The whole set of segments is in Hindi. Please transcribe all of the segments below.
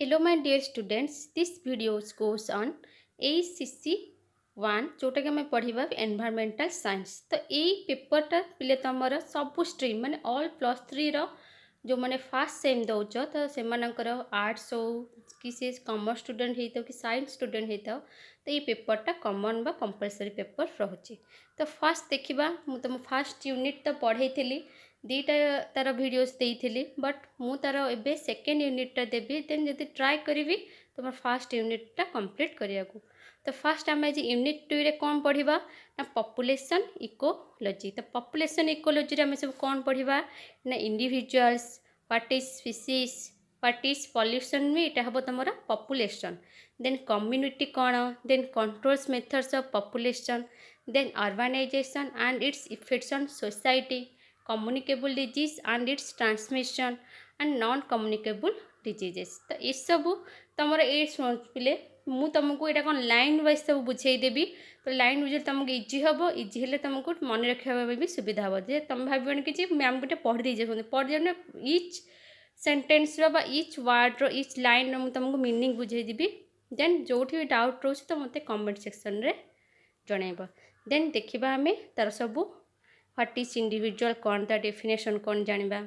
Hello my dear students, this video goes on ACC 1 जोटा कि आम पढ़ा एनवायरमेंटल साइंस। तो यही पेपरटा पिले तुम सब स्ट्रीम माने ऑल +3 जो मैंने फास्ट सेम दौच तो से आर्ट्स हो कि सी कॉमर्स स्टूडेंट होता कि साइंस स्टूडेंट होता तो ये पेपरटा कॉमन बा कंपलसरी पेपर रोचे। तो फास्ट देखा मुझे तुम फास्ट यूनिट तो पढ़ाई दीटा तार भिडियोस देती बट मु तार एबे सेकेंड यूनिटा देवी देन जब ट्राए करी तुम फास्ट यूनिटा कंप्लीट करने को। तो फास्ट आम आज यूनिट 2 रे कौन पढ़ा ना पॉपुलेशन इकोलॉजी। तो पॉपुलेशन इकोलॉजी आम सब कौन पढ़ा ना individuals what is species what is pollution भी यहाँ हम तुम पॉपुलेशन देन कम्युनिटी कौन then controls methods of population then urbanization and its effects on society communicable disease and its transmission and non communicable diseases। तो ये सब तुम ये पिले मु तुमको यहाँ कौन लाइन वाइज सब बुझेदेवी। तो लाइन वाइज तुमको इजी हम इजी हेल्ले तुमको मन रखा भी सुविधा हम जे तुम भाव कि मैम गोटे पढ़ी दे पढ़ी etch sentence etch word etch line मुझे तुमको मीनिंग बुझेदेवी। देन जो भी डाउट रोचे तो मत कमेंट सेक्शन रे जनइब। देन देखा आम तार सब व्हाट इज इंडिविजुअल कौन ता डेफिनेशन कौन जानिबा।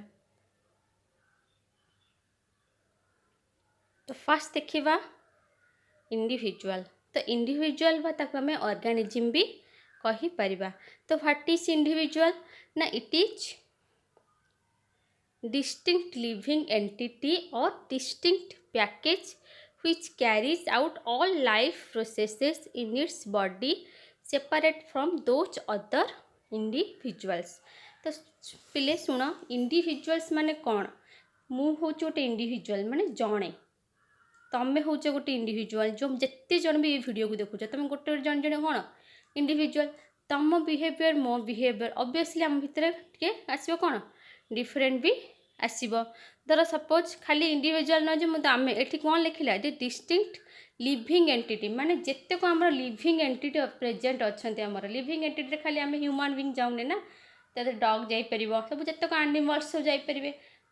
तो फास्ट देखा इंडिविजुअल। तो इंडिविजुअल बा ताको हमें ऑर्गेनिज्म भी कहि परिबा। तो व्हाट इज इंडिविजुअल ना it is distinct living entity और distinct package which carries out all life processes in its body separate from those other individuals. तो पिले शुण इंडिविजुअल्स माने कौन मु हूँ गोटे इंडिविजुअल माने जड़े तमें हूँ गोटे इंडिविजुअल जो जिते जन भी वीडियो को देखुच तुम गोटे जन जन कौन इंडिविजुअल तुम बिहेवियर मो बिहेवियर ऑब्वियसली आम भितर टे आसो कौन डिफरेंट भी आसब। धर सपोज खाली इंडिविजुअल न जो आम ये कौन लिखला जे डिस्टिंक्ट लिविंग एंटिटी माने जिते को आम लिविंग एंटिटी प्रेजेंट अच्छा आम लिविंग एंटिटी खाली आम ह्यूमन बीइंग जाऊने ना तो डॉग जापर सब जितक एनिमल्स सब जापर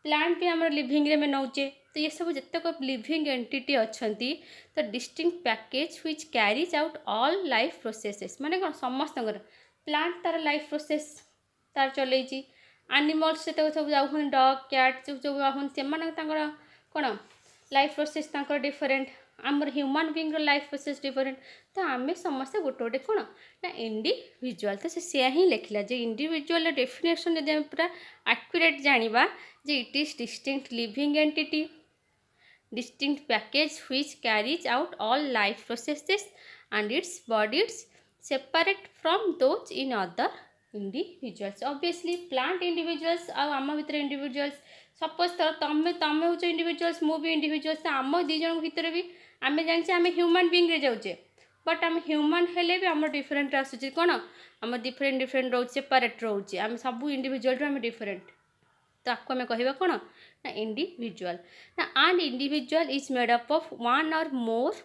प्लांट भी आम लिविंग रे में नौचे। तो ये सब जितक लिविंग एंटिटी अच्छा तो distinct package which carries out all life processes माने कौन समस्त प्लांट तार लाइफ प्रोसेस तार चलती एनिमल्स सब जाऊँ डग कैट सब जाऊँ से कौन लाइफ प्रोसेस डिफरेंट आमर human being life process different. तो आम समस्ते गोटे गोटे कौन ना इंडिविजुअल। तो से ही लिखला जे इंडिविजुअल डेफिनेशन जब आम पूरा एक्यूरेट जानिबा जे it is distinct living entity distinct package which carries out all life processes and its bodies separate from those in other individuals. Obviously plant individuals आम भीतर इंडिविजुअल्स सपोज तो तमें हूँ इंडिविजुअल्स मु भी इंडिविजुअल्स आम दी जन भीतर भी आम जाने आम ह्यूमन बीइंग रे जाऊे बट आम ह्यूमन हेले भी आम डिफरेंट आसूँ कौन आम डिफरेंट डिफरेंट रोचे सेपरेट रोचे आम सब इंडिविजुअल आम डिफरेंट। तो आपको आम कह कौन ना इंडिविजुअल ना and individual is made up of one और मोर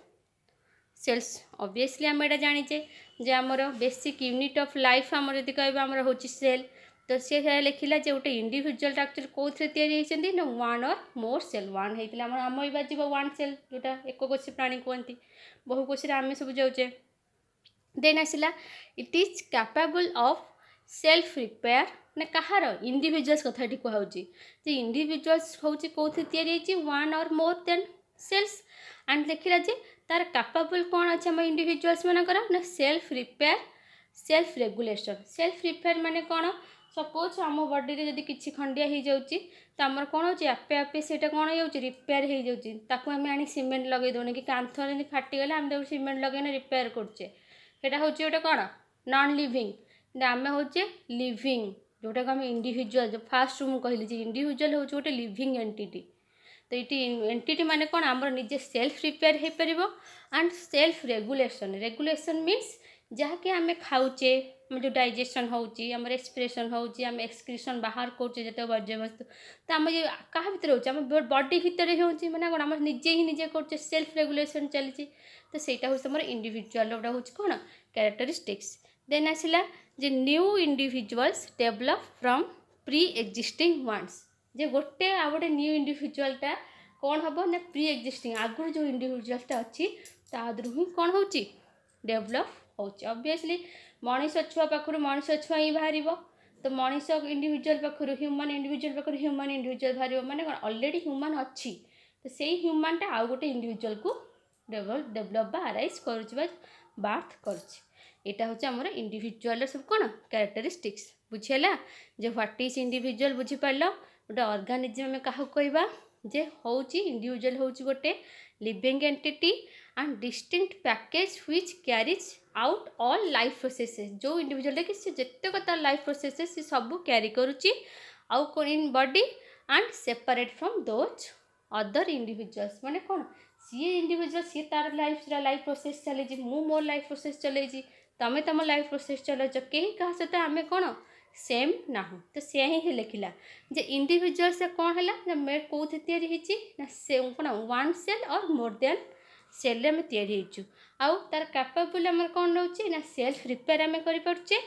सेल्स। ऑब्वियसली आम यहाँ जानीचे जे आमर बेसिक यूनिट ऑफ लाइफ आम जब कह आमर हूँ सेल। तो सी लिखला जे गोटे इंडिविजुअल एक्चुअली कौन या ना वन और मोर सेल वन होता है आम बाजी वन सेल जोटा एक कोशी प्राणी कहती बहुकोशी आम सब जाऊे। देन आसला it is capable of self repair ना कहार इंडिविजुअल्स कथा कहूँ इंडिविजुअल्स हूँ कौन वन और मोर देन सेल्स एंड देखला जे तार कैपेबल कौन अच्छे आम इंडिविजुअल्स मानकर ना self repair self regulation. Self repair माने कौन सपोज आम बॉडी रे जदि किछि खंडिया हो जाउची तो आमर कौन होची आपे आपे सेटा कौन हो जाउची रिपेयर हो जाउची ताकू आम आनी सीमेंट लगे दोने कि कांथ जदि फाटी गला आम ताकू सीमेंट लगेना रिपेयर करछे सेटा होची गोटे कौन नॉन लिविंग आम होचे लिविंग जोटा को आम इंडिविजुअल जो फास्ट मु कहली जे इंडिविजुअल होची गोटे लिविंग एंटिटी। तो ये एंटिटी माने कौन आमर निजे सेल्फ रिपेयर हो पार and self regulation. Regulation means जहाँकि आम खाऊचे जो डाइजेशन होची आम रेस्पिरेशन होची आम एक्सक्रीशन बाहर करुचे जो वर्ज्य वस्तु तो आम क्या भितर होची आम बॉडी भितर होची माने कौन आम निजे ही निजे करुचे सेल्फ रेगुलेशन चलती। तो सहीटा हूँ तुम इंडिविजुअल गोटा हूँ कौन कैरेक्टरिस्टिक्स। देन आसला जे new individuals develop from pre existing ones जे गोटे आ गोटे न्यू इंडिविजुअलटा कौन हम ना प्री एक्जिस्टिंग आगुरी जो इंडिविजुअलटा अच्छी तादू ही कौन हो डेभलप होब्वियसली मनीष छुआ पाखर मनीष छुआ ही बाहर तो मनीष इंडिविजुअल पाखर ह्यूमन इंडिविजुअल पाखर ह्यूमन इंडिविजुअल बाहर माने कौन ऑलरेडी ह्यूमन अच्छी तो से ह्यूमनटा आउ गोटे इंडिविजुअल को डेभलप बा आराइज कर बार्थ करटा हूँ आमर इंडिविजुअल सब कौन क्यारेक्टरिस्टिक्स बुझीगला जे व्हाट इज इंडिविजुअल बुझीपार गोटे ऑर्गेनिज्म में क्या कहवा जे हूँ इंडिविजुअल हूँ गोटे living entity and distinct package which carries out all life processes जो इंडिविजुअल कि जितक तार लाइफ प्रोसेसेस सी सब कैरी करुच्ची आउ कौन in body and separate from those other individuals माने कौन सी इंडिविजुअल सी तार लाइफ प्रोसेस चलती मु मोर लाइफ प्रोसेस चलती तमें तुम लाइफ प्रोसेस चलैच कहीं क्या सहित आम कौन सेम ना तो सी ही लिखला जे इंडिविजुअल से कौन है मेड कौन या से कौन वन सेल और मोर देन सेल आम या आउ तार कैपेबल आम कौन रोचे ना सेल्फ रिपेयर आम करें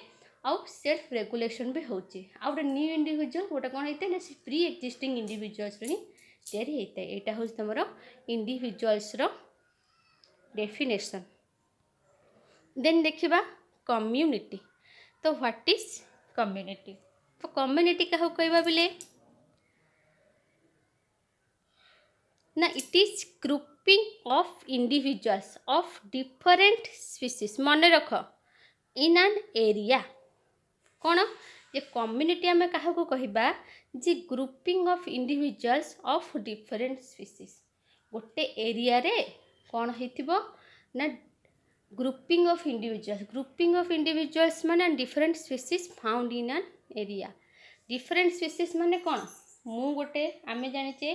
आउ सेल्फ रेगुलेशन भी होचे आउ गोटे न्यू इंडिविजुअल गोटे कौन होता है ना प्री एक्जिस्टिंग इंडिविजुअल्स ही तैयारी होता है यहाँ हूँ तुम इंडिविजुअल्स डेफिनेशन देन देखा कम्युनिटी तो व्हाट इज कम्युनिटी तो कम्युनिटी क्या कहवा बिले ना it is grouping of individuals of different species मन रख इन एन एरिया कौन जे कम्युनिटी आम क्या कहवा जे grouping of individuals of different species गोटे एरिया रे कौन हो ना ग्रुपिंग ऑफ इंडिविजुअल्स माने different species found in an area different species माने कौन मु गोटे आम जाने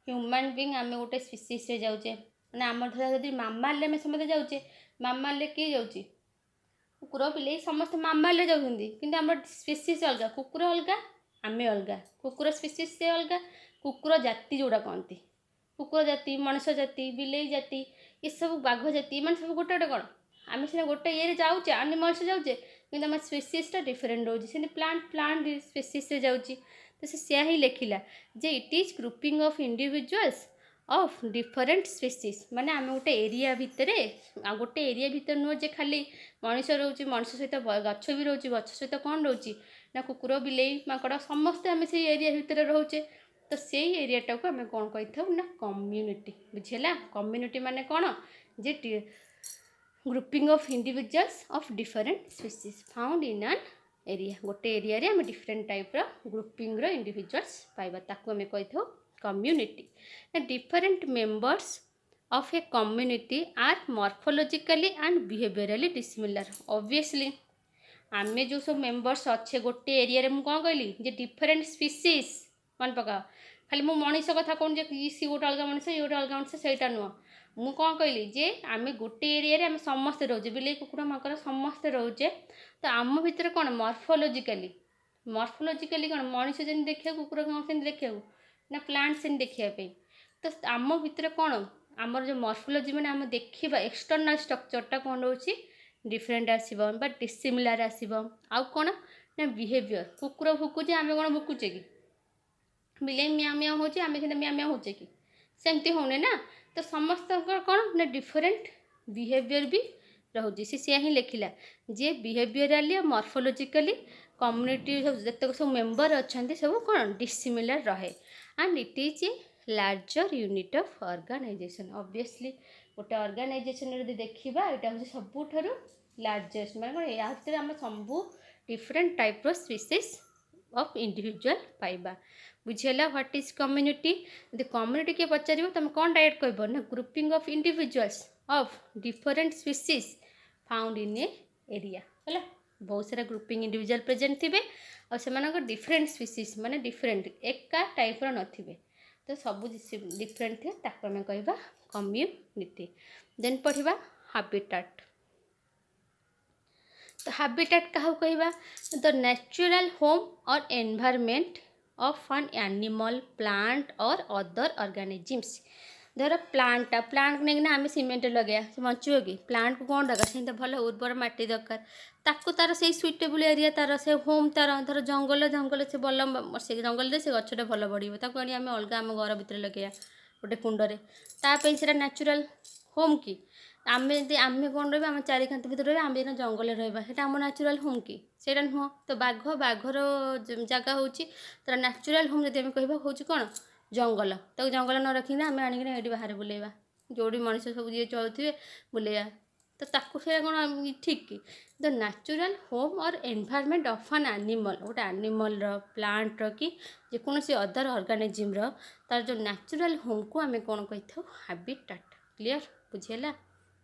ह्यूमन बीइंग आम गोटे स्पीसीज रे जाऊे मैंने आम धर मामाल आम समझते जाऊे मामाल किए जाऊँ कुकुर बिले समस्त मामाल जाऊँगी कि आम स्पीसीज अलग कुकुर अलग आम अलग कुकुर स्पीसीज से अलग कुकुर जाति जोड़ा कहती कुकुर जाति मनुष्य जाति बिले जाति ये सब बाघ जाति मान सब गोटे गोटे कौन आम सीना गोटे ये जाऊे एनिमल्स जाऊे कि आम स्पीसीजटा डिफरेन्ट रोचे प्लांट स्पीसीज से जाऊँगी तो से ही लिखला जे it is grouping of individuals of different species माने आम गोटे एरिया भितर गोटे एरिया भितर नुह जे खाली मनुष्य रोचे मनुष्य सहित गछ भी रोचे गछ सहित कौन रोचे ना कुकुर बिलेई माकड़ समस्ते आम से एरिया भितर रोचे तो से एरियाटा को आम कौन कही ना कम्युनिटी बुझीगला कम्युनिटी माने कौन जे grouping of individuals of different species found in an area गोटे एरिया रे हम डिफरेंट टाइप रो ग्रुपिंग रो इंडिविजुअल्स पाइबा ताकू हमें कही था community different members of a community are morphologically and behaviourally dissimilar obviously आम जो सब मेंबर्स अच्छे गोटे एरिया रे मु कौन कहली जे डिफरेंट स्पीसीज मन पका खाली मु मनीष कथा कौन जे सी गोटे अलग मनीष ये गोटे अलग मनीष सेटा नुह मु कौन कहली जे आम गोटे एरिया रे आम समस्ते रोचे बिले कुकुड़ माकड़ समस्ते रोचे तो आम भितर कौन मॉर्फोलॉजिकली कौन मनीष जमी देखा कुकुर कौन से देखा ना प्लांट से देखापी तो आम भितर कौन आमर जो मॉर्फोलॉजी मैंने आम देखा एक्सटर्नल स्ट्रक्चरटा कौन रोचे डिफरेंट आसो बा डिसिमिलार आसो आउ कौन ना बिहेवियर कुकुर भुकुचे आम कौन भुकुचे कि बिले म्याँ म्याँ हो आम सीना म्याँ म्याँ होचे कि सेमती होने ना तो समस्त कौन ना डिफरेंट बिहेवियर भी रोचे सी ही लिखला जे बिहेवियराली और मॉर्फोलॉजिकली कम्युनिटी सब जितक सब मेंबर अच्छा सब कौन डिसिमिलर रहे and it is a larger unit of organization obviously गोटे ऑर्गेनाइजेशन देखा यहाँ हूँ सबुठ लार्जेस्ट मैंने कौन या भर आम सब डिफरेंट टाइप रो स्पीसीज ऑफ इंडिविजुअल पाइबा बुझीगला व्हाट इज कम्युनिटी यदि कम्युनिटी किए पचार तुम कौन डायरेक्ट कह ना grouping of individuals of different species found in a area है बहुत सारा ग्रुपिंग इंडिविजुअल प्रेजेंट थे और से डिफरेंट स्पीसीज माने डिफरेंट एका टाइप रो नथिबे तो सब डिफरेंट थे ताको आम कहवा कम्युनिटी देन पढ़िबा हैबिटेट तो हैबिटेट क्या कहवा द नेचुरल होम और environment of an animal plant और अदर ऑर्गेनिजम्स धर प्लांट नहीं आम सीमेंट लगे बचो कि प्लांट को कौन दरकार से भल उर्वर मट्टी दरकार ताकू तार से सुइटेबल एरिया तार से होम तार धर जंगल से भल से जंगल से गछटा भल बढ़ आम अलग आम घर भितर लगे गोटे कुंडरे तापाई से न्याचुराल होम कि आम आम कौन रहा आम चारि कांत भितर रहा आम दिन जंगल रहा है आम न्याचुराल होम कि सेटा नुह तो बाघर जगह हूँ तार न्याचुराल होम जब कह हूँ कौन जंगल तो जंगल न रखी आम आणिक ये बाहर बुलेवा जोड़ी मनीष सब जी चलुवे बुलेवा तो ताकू से कौन ठीक कि द न्याचुराल होम और एनवायरनमेंट ऑफ एन एनिमल गोटे एनिमल प्लांट कि जेकोसी अदर ऑर्गेनिज्म तार जो न्याचुराल होम को आम कौन कही था हैबिटेट क्लियर बुझेगा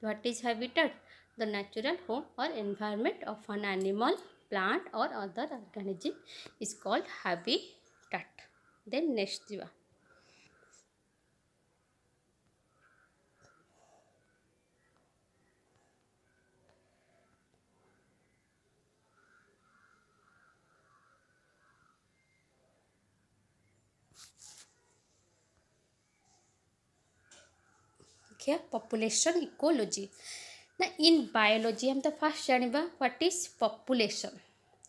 what is habitat the natural home और environment of an animal plant और other organism is called habitat then next जीवा देखिए पॉपुलेशन इकोलॉजी ना इन बायोलॉजी हम तो फास्ट जानिबा व्हाट इज पॉपुलेशन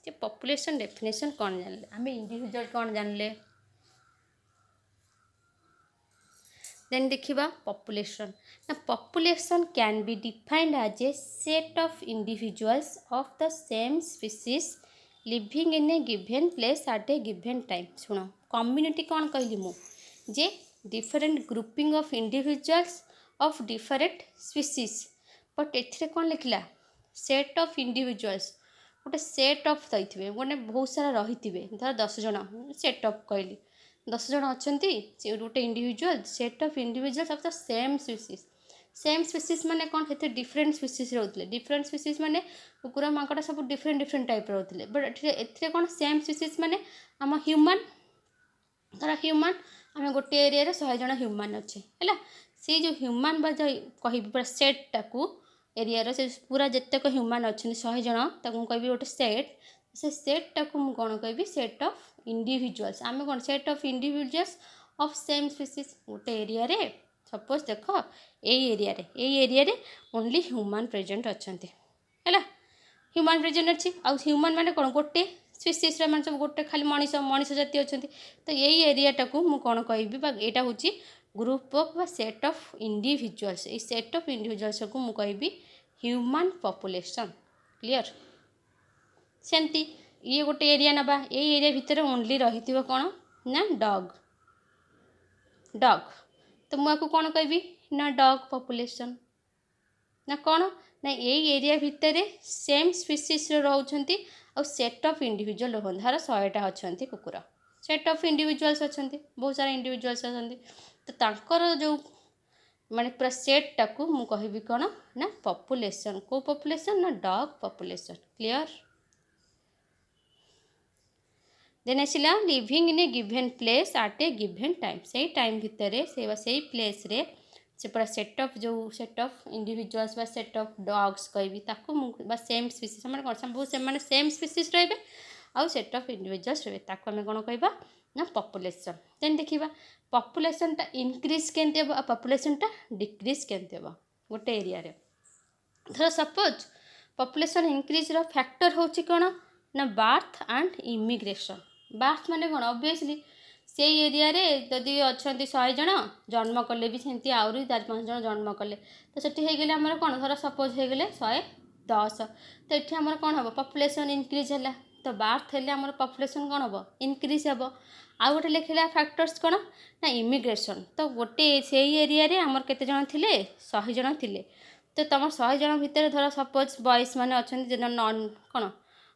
जे पॉपुलेशन डेफिनेशन कौन जानले आम इंडिविजुअल कौन जानले देन देखिबा पॉपुलेशन ना population can be defined as a set of individuals of the same species living in a given place at a given time सुनो कम्युनिटी कौन कहली मु जे different grouping of individuals of different species but एथिरे कौन लिखला सेट ऑफ इंडिविजुअल्स गोटे सेट ऑफ रही गोटे बहुत सारा रही धर 10 जन सेट ऑफ कहली 10 जन अच्छा गोटे individual set of individuals of the same species माने कौन से डिफरेंट स्पीसीज रोते डिफरेंट स्पीसीज माने कुकुर माकड़ सब डिफरेंट डिफरेंट टाइप रोते बट एथिरे कौन सेम स्पीसीज माने आम ह्यूमन धर ह्यूमन आम गोटे एरिया 100 जन ह्यूमन अच्छे है से जो ह्यूमन बा कह पूरा सेट्टा को एरिया से पूरा जितक ह्यूमन अच्छा 100 जन ताकू कह गोटे सेट से सेट्टा को मुझे कौन कह सेट ऑफ इंडिविजुअल्स आम कौन set of individuals of same species गोटे एरिया रे सपोज देख ये एरिया रे ओनली ह्यूमन प्रेजेंट अच्छा है ह्यूमन प्रेजेंट अच्छी आउ ह्यूमन माने कौन गोटे स्पीसीज मान सब गोटे खाली मनीष जाति अच्छा तो यही एरियाटा को मुझे कौन कह यहाँ हूँ ग्रुप ऑफ बा सेट ऑफ इंडिविजुअल्स ये सेट ऑफ इंडिविजुअल्स को मुझे कह ह्यूमन पॉपुलेशन क्लियर सेमती ये गोटे एरिया नबा ये एरिया भितर ओनली रही कौन ना डॉग तो मुझे कौन कह ना डॉग पॉपुलेशन ना कौन ना यही एरिया भितर सेम स्पीसीज रोचंती और सेट ऑफ इंडिविजुअल रोहन धर 100टा अच्छा कुकुर सेट ऑफ इंडिविजुअल्स अच्छा बहुत सारा इंडिविजुअल्स अच्छा तो तांकर जो माने पूरा सेट्टा को मुझे कहि कौन ना पॉपुलेशन को पॉपुलेशन ना डॉग पॉपुलेशन क्लियर देन आसला living in a given place at a given time से टाइम भितर से प्लेस रे से पूरा सेट ऑफ इंडिविजुअल्स बा सेट ऑफ डॉग्स कह सेम स्पीसीज मैंने कौन बहुत से सेम स्पीसीज रे आउ सेट ऑफ इंडिविजुअल्स रे आम कौन कह ना पॉपुलेशन देन देखा पॉपुलेशन टा इनक्रीज केमती हम पॉपुलेशन टा डिक्रीज केमती हम गोटे एरिया रे धर suppose population increase rho factor होची कौन ना बार्थ एंड इमिग्रेशन बार्थ माने कौन ऑब्वियसली से एरिया रे जदि अच्छा 100 जन जन्म कले भी सेमती आहरी 4-5 जन जन्म कले तो सेठी हो गले आमर कौन धर सपोज हो गले 110 तो ये आमर कौन हम पॉपुलेशन इनक्रीज है तो बार्थ हेल्ले आमर पॉपुलेशन कौन हम इनक्रीज हे आउ गोटे लिखला फैक्टर्स कौन ना इमिग्रेशन तो गोटे से एरिया रे आमर केते जन थिले 100 जन थिले तो तुम 100 जन भितर धर सपोज बॉयज मैंने अच्छा नॉन कौन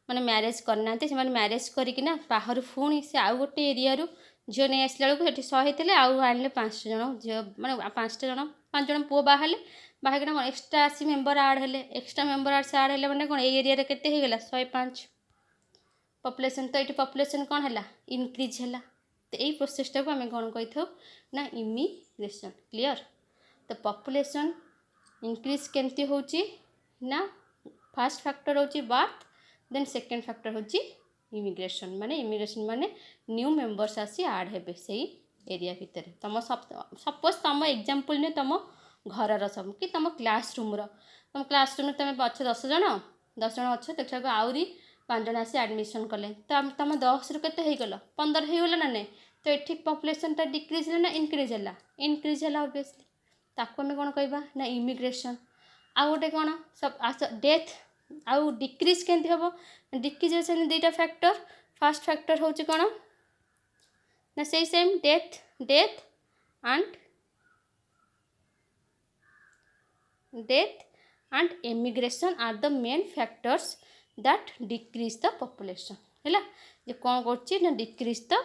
मैंने मैरेज करना से मैरेज करना बाहर पुणी से आउ गोटे एरिया झील नहीं आसला बेलू से 100 थे आउ आने 5 जन झील मैंने 5 जन पुओ बाहर बाहर कौन एक्सट्रा आसी मेम्बर आड हेले एक्सट्रा मेम्बर आड से आड हेले मैंने कौन एरिया रे केते हो गला 105 पॉपुलेशन तो ये पॉपुलेशन कौन है इनक्रीज है तो यही प्रोसेसटा को आम कौन कही था ना इमिग्रेशन क्लियर तो पॉपुलेशन इनक्रीज केमती हो ना फर्स्ट फैक्टर हो बार्थ देन सेकेंड फैक्टर हो इमिग्रेशन माने न्यू मेम्बर्स आसी आड हे से एरिया भितर तुम सपोज तुम एग्जांपल ने तुम घर सब कि तुम क्लासरूम तुम क्लासरूम तुम अच्छे 10 जन अच्छे देखा आहरी 5 जन आसी एडमिशन कले तो तुम 10 रु के 15 हो गला ना नहीं तो ये पॉपुलेशनटा डिक्रिज है ना इनक्रिज है, इनक्रिज है ऑब्वियसली, ताको आम कौन कहवा ना इमिग्रेशन। आउ गोटे कौन सब डेथ आउ डिक्रिज केमती हम, डिक्रिज हो दुईटा फैक्टर। फर्स्ट फैक्टर हूँ कौन ना से same death, death and emigration are the main factors that decrease the population है। ये कौन कर डिक्रीज द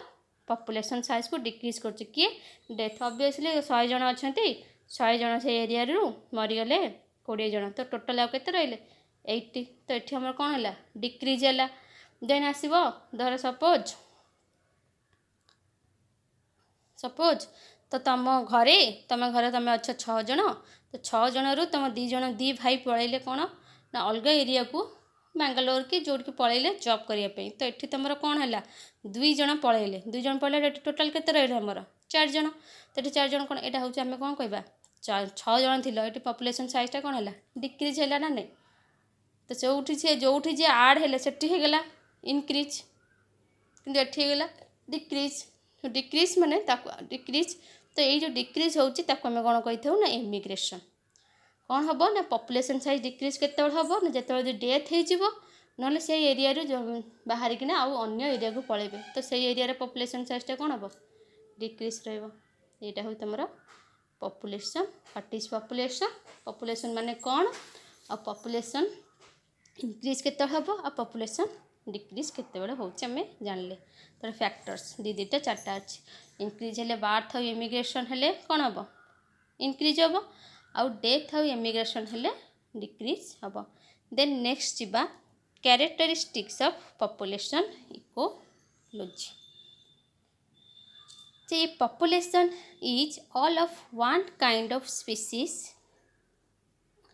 पॉपुलेशन साइज को डिक्रीज कर किए डेथ ऑब्वियसली 100 जन अच्छा 100 जन से एरिया रू मरीगले 20 जन तो टोटाल आउ के रही 80 तो ये आम कौन है डिक्रीज है। देन आसब धर सपोज तो तुम घरे तुम अच्छा 6 जन तो 6 जन रु तुम 2 जन 2 भाई पलैले कौन ना अलग एरिया को बेंगलोर कि जो पलैले जॉब करने तो ये तुम कौन है 2 जन पलैले 2 जन पलैले टोटाल के रही आमर 4 जन तो ये 4 जन कौन यहाँ हूँ आम कौन कहवा 6 जन थी ये पॉपुलेशन साइजटा कौन है डिक्रीज है ना नहीं तो जो जी आड है से गला इनक्रिज कि ये डिक्रीज डिक्रीज माने डिक्रीज तो ये जो डिक्रीज होची ताको आम कौन कही ना इमिग्रेशन कौन हम ना पॉपुलेशन साइज डिक्रीज के हम ना जो डेथ हो ना से एरिया बाहर किना आउ अन्य एरिया को पलैबे तो से एरिया पॉपुलेशन साइजटा कौन हम डिक्रीज रहा हूँ तुम population. What is population population माने कौन आ पॉपुलेशन इनक्रीज के हम आ पॉपुलेशन डिक्रीज केत हो जानले तर फैक्टर्स दुईटा 4टा अच्छी इनक्रीज हेले बार्थ आउ इमिग्रेशन हेले कौन हम इनक्रीज हम आउ डेथ आउ इमिग्रेशन हेले डिक्रीज हम। देन नेक्स्ट जीवा कैरेक्टरिस्टिक्स ऑफ पॉपुलेशन इकोलॉजी। ये population is all of one kind of species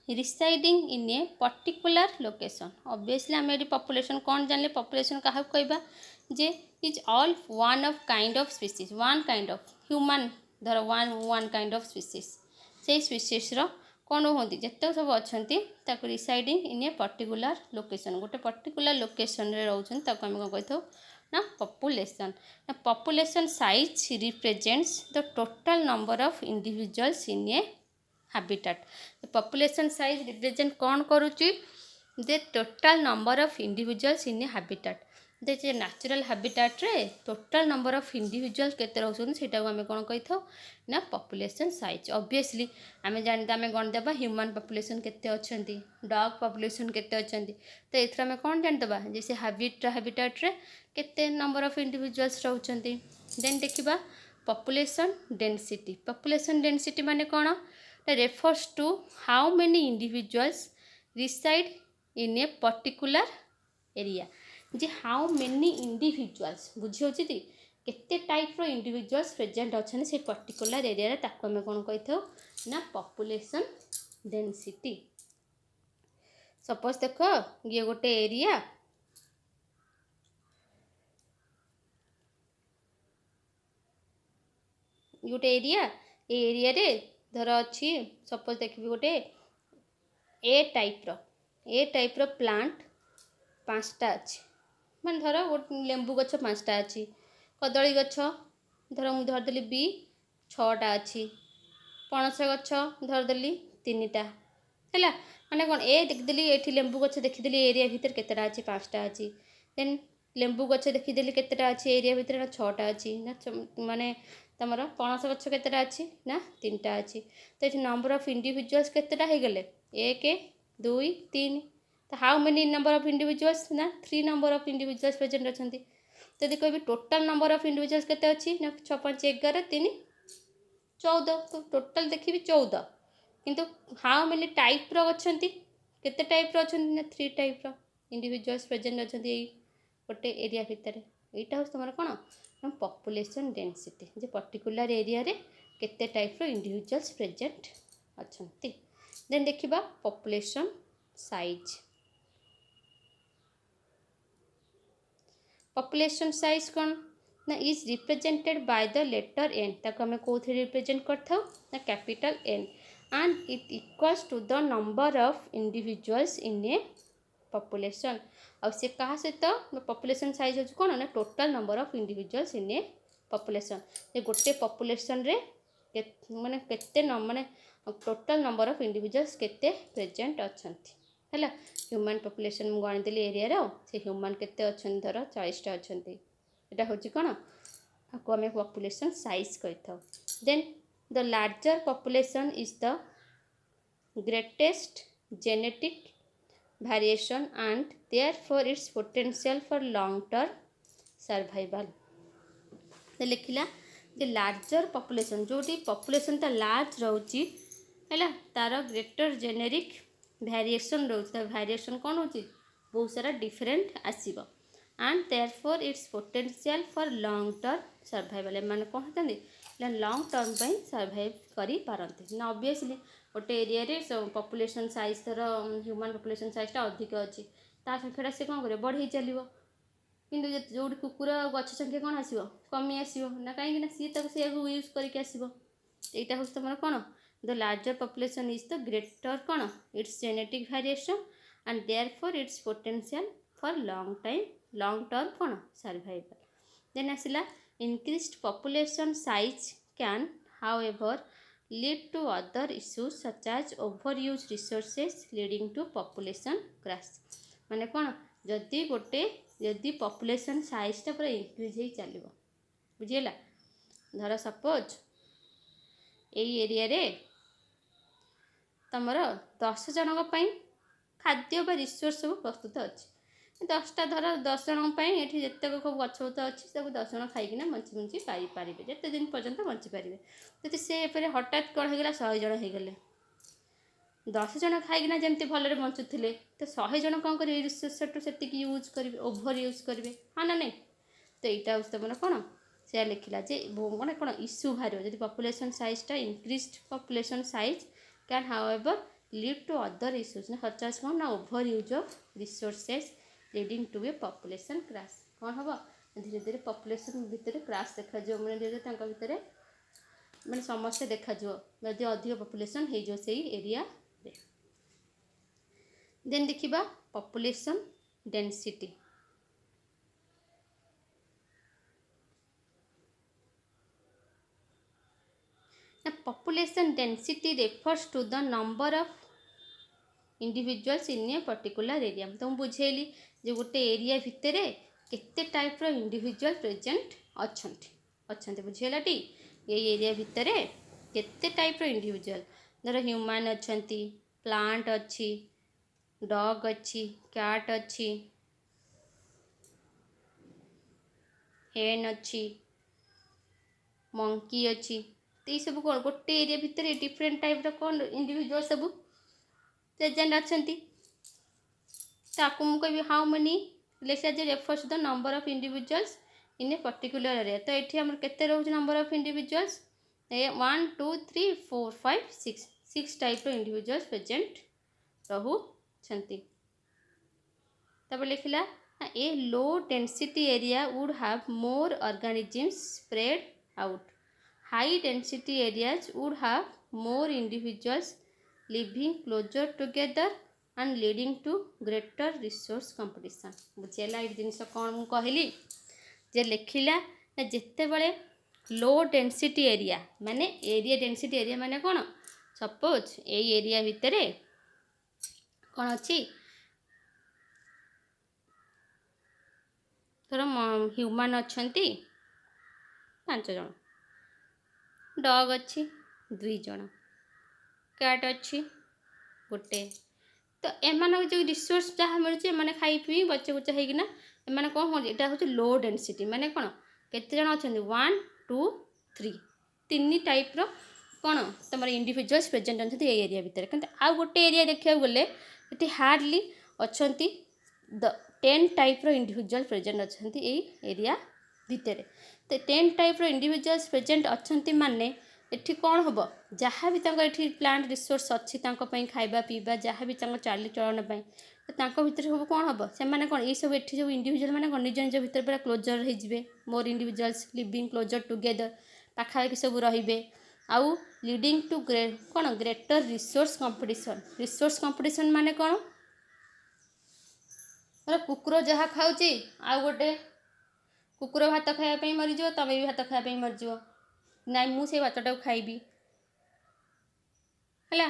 residing in a particular location. Obviously आम ये पॉपुलेशन कौन जानले पॉपुलेशन क्या कहवा जे is all one of kind of species one kind of human धर वन काइंड ऑफ स्पीसीज से स्पीसीज कौन होती जिते सब अच्छा residing in a particular location गोटे पर्टिकुलर लोकेशन रे रोचन ताको आम कौन कही ना पॉपुलेशन। ना population size represents the total number of individuals in a habitat. Population size represent कौन करुच्ची the total number of individuals in a habitat जे नेचुरल हैबिटेट रे टोटल नंबर ऑफ इंडिविजुअल्स केते रहउछन सेटा आम कौन कही था ना पॉपुलेशन साइज। ऑब्वियसली आम जानते आम गण देबा ह्यूमन पॉपुलेशन केते अछंती डॉग पॉपुलेशन केते अछंती तो एथरा आम कौन जान देबा जैसे हैबिटेट रे केते नंबर ऑफ इंडिविजुअल्स रहउछंती। देन देखिबा पॉपुलेशन डेंसिटी माने कौन refers to how many individuals reside in a particular area J how many individuals बुझी होची केते टाइप रो इंडिविजुअल्स प्रेजेंट अच्छे से पर्टिकुलर एरिया रे ताको आम कौन कही था ना पॉपुलेशन डेंसिटी। सपोज देख ये गोटे एरिया ए एरिया रे धर अच्छी सपोज देखिए गोटे ए टाइप रो प्लांट 5टा अच्छी मान धर गोटे लेंबू गछ 5टा अच्छी कदली गछ धर मुझे धरदेली बी 6टा अच्छी पणस गछ धरदेली 3टा है माने कौन ए देखिदेली ये लेंबू गछ देखीदेली एरिया भितर केतेटा अच्छी 5टा अच्छी देन लेंबू गछ देखीदेली केतेटा अच्छी एरिया भितर ना 6टा अच्छी ना माने तुम पणस गछ केतेटा अच्छी ना 3टा अच्छी तो ये नंबर ऑफ इंडिविजुअल्स केतेटा हो गले 1 2 3 तो how many number of individuals ना 3 नंबर ऑफ इंडिविजुअल्स प्रेजेंट अच्छा तो यदि कह टोटाल नंबर ऑफ इंडिविजुअल्स केते अच्छी ना 6 5 11 3 14 तो टोटाल देखी 14 किंतु हाउ मेनी टाइप रो अच्छा केते टाइप रो अच्छा ना 3 टाइप रो इंडिविजुअल्स प्रेजेंट अच्छा गोटे एरिया भितर यहाँ हूँ तुम कौन पॉपुलेशन डेंसिटी जे पर्टिकुलर एरिया रे केते टाइप रो इंडिविजुअल्स प्रेजेंट अच्छा। देन देखिबा पॉपुलेशन साइज कौन ना is represented by the letter N ताको हमें कौन रिप्रेजेंट करता ना capital N and it equals to the number of individuals in a population और से कहा सहित पॉपुलेशन साइज हो कौन ना total number of individuals in a population ये गोटे पॉपुलेशन रे माने केते माने टोटल नंबर ऑफ इंडिविजुअल्स केते प्रेजेंट अछंती हैला ह्यूमन पॉपुलेशन मु गणि देली एरिया रो से ह्यूमन केते अछंती धर 40 टा अछंती एटा होची कोन आको हमें पॉपुलेशन साइज कहिथाउ then the larger population is the greatest genetic variation and therefore its potential for long term survival तो लिखिला जे लार्जर पॉपुलेशन जोटी पॉपुलेशन ता लार्ज रहउची हैला तार ग्रेटर जेनेरिक वेरिएशन रहउची ता वेरिएशन कोन होची बहुत सारा डिफरेंट आसीबो and therefore its potential for long term survival माने कहतंदी लॉन्ग टर्म पई सर्वाइव करि पारंती ना ऑब्वियसली गोटे एरिया रे पॉपुलेशन साइज तर ह्यूमन पॉपुलेशन साइज ता अधिक अछि ता संख्याटा से कोन करे बढ़ी चलिबो किंतु जो कुकुर गछ संख्या कौन आसो कमी आसो ना कहीं सी से यूज करके आसो यहाँ हूँ तुम कौन the larger population is the greater कौन its genetic variation and therefore its potential for long term कौन सर्वाइवल देन आसला increased population size can however lead to other issues such as over use resources leading to population crash माने कौन जदि गोटे जदि पॉपुलेशन साइजटा पूरा इंक्रीज हो चलो बुझीगला धर सपोज यही एरिया रे तुमर 10 जन खाद्य बा रिसोर्स सब प्रस्तुत अच्छी 10टा धर 10 जन ये जितक गछबूत अच्छी सब 10 जन खाईकिना बंची बंची पारे जिते दिन पर्यंत बंची पारे जब से हठात कौन होगा 100 जन हो गले 10 जन खाईकिना जमती भलरे बंचुले तो 100 जन कौन करेंगे रिसोर्स से यूज करेंगे ओभर यूज करेंगे हाँ ना नहीं तो यहाँ हूँ तुम कौन से लिखला जे मैंने कौन इश्यू बाहर जब पॉपुलेशन साइजटा increased population size can however lead to other issues such as कौन ना over use of resources leading to a population crash कौन हम धीरे धीरे पॉपुलेशन भितर क्रैश देखा मैंने धीरे धीरे भितर मैंने समस्या देखा जदि अधिक पॉपुलेशन हो से एरिया देन देखिबा population density population density refers to the number of individuals in a particular area तो मुझे बुझेली जे गोटे एरिया भितर केते टाइप रो इंडिविजुअल प्रेजेंट अच्छंती बुझेला टी ये एरिया भितर केते टाइप रो इंडिविजुअल धर ह्यूमन अच्छंती प्लांट अच्छी डॉग अच्छी कैट अच्छी हेन अच्छी मंकी अच्छी तो ये सब कौन गोटे एरिया भितर डिफरेंट टाइप रो कौन इंडिविजुअल सब प्रेजेंट अच्छंती ताकू मु कहबी how many let's say refers the number of individuals in a particular area तो ये हमर केते रहउछ नंबर ऑफ इंडिविजुअल्स 1 2 3 4 5 6 टाइप रो इंडिविजुअल्स प्रेजेंट रहू छंती तब लिखला a low density area would have more organisms spread out high density areas would have more individuals living closer together and leading to greater resource competition बुझेला ये जिनस कौन मु कहली जे लिखिला जिते बड़े लो डेंसिटी एरिया माने एरिया डेंसिटी एरिया माने कौन सपोज ए एरिया भितर कौन अच्छी थोड़ा ह्यूमन अच्छंती 5 जन डॉग अच्छी 2 जन कैट अच्छी गोटे तो एम जो रिसोर्स जहाँ मिलूँ मैंने खाई पी बच्चे बुच्चा होना एम कौन कौन यहाँ हूँ लो डेंसिटी माने कौन केते जन अच्छा 1 2 3 3 टाइप रो कौन तुम इंडिविजुअल्स प्रेजेंट अच्छा ये एरिया भितर कि आउ गोटे एरिया देखा गले ये हार्डली अच्छा 10 टाइप रो इंडिविजुअल प्रेजेंट अच्छा ये एरिया भितर तो 10 टाइप रो इंडिविजुअल्स प्रेजेंट अच्छा माने एठी कौन हम जहाँ भी ये प्लांट रिसोर्स अच्छी खाଇବା पीवा जहाँ भी चाली चलन भितर सब कौन हम से मैंने कौन ये सब ये सब इंडिविजुअल मैंने कौन निज निज भितर पूरा क्लोजर हो मोर इंडिविजुअल्स लिविंग क्लोजर टुगेदर पाखापाखि सब रे आउ लीडिंग टू कौन ग्रेटर रिसोर्स कंपटीशन माने कौन कुकुर जहाँ खाऊँ आउ गोटे कुकुर भात खावाई मरीज तुम भी भात खावाई मरीज ना मुझे भातटा खाइबी है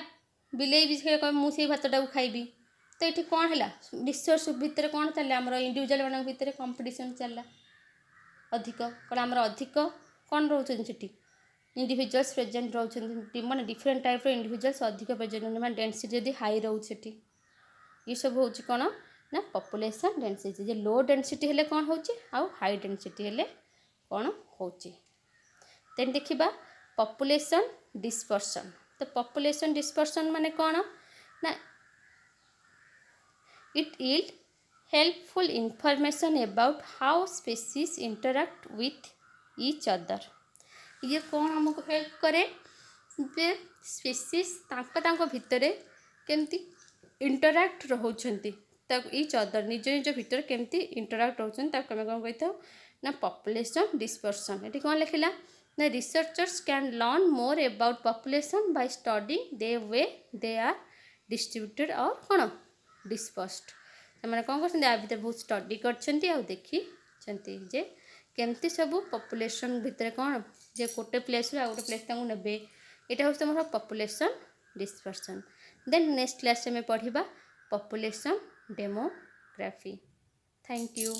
बिले भी कह मुझे भातटा खाइबी तो ये कौन है रिसर्च भितर कौन चल आम इंडिविजुअल मान भितर कंपटीशन चलला अधिक कौन आम अधिक कौन रोचे इंडिविजुअल्स प्रेजेंट रोचे मैंने डिफरेंट टाइप इंडिविजुअल्स अधिक प्रेजेंट मैंने डेनसीटी जब हाई रोचे ये सब हूँ कौन ना पॉपुलेशन डेनसीटी जे लो डेनसीटी हेले कौन हो हाई डेनसीटी हेले कौन हो देन देखिबा पॉपुलेशन डिस्पर्सन तो पॉपुलेशन डिस्पर्सन माने कौन ना it yield helpful information about how species interact with each other ये कौन हमको हेल्प करे जे स्पीसीज तांको भितर केमती इंटराक्ट रोचंती इच अदर निज निज भितर केमती इंटराक्ट रोचन ताको हम कौन कही ना पॉपुलेशन डिस्पर्सन ये कौन लिखिला ना researchers can learn more about population by studying the way they are distributed और कौन डिस्पर्स्ड से कौन कर बहुत स्टडी कर देखी जे केमती सब पॉपुलेशन भितर कौन जे गोटे प्लेस आ गोटे प्लेस ने यहाँ हूँ तुम population dispersion then next class में पढ़ा पॉपुलेशन डेमोग्राफी थैंक यू।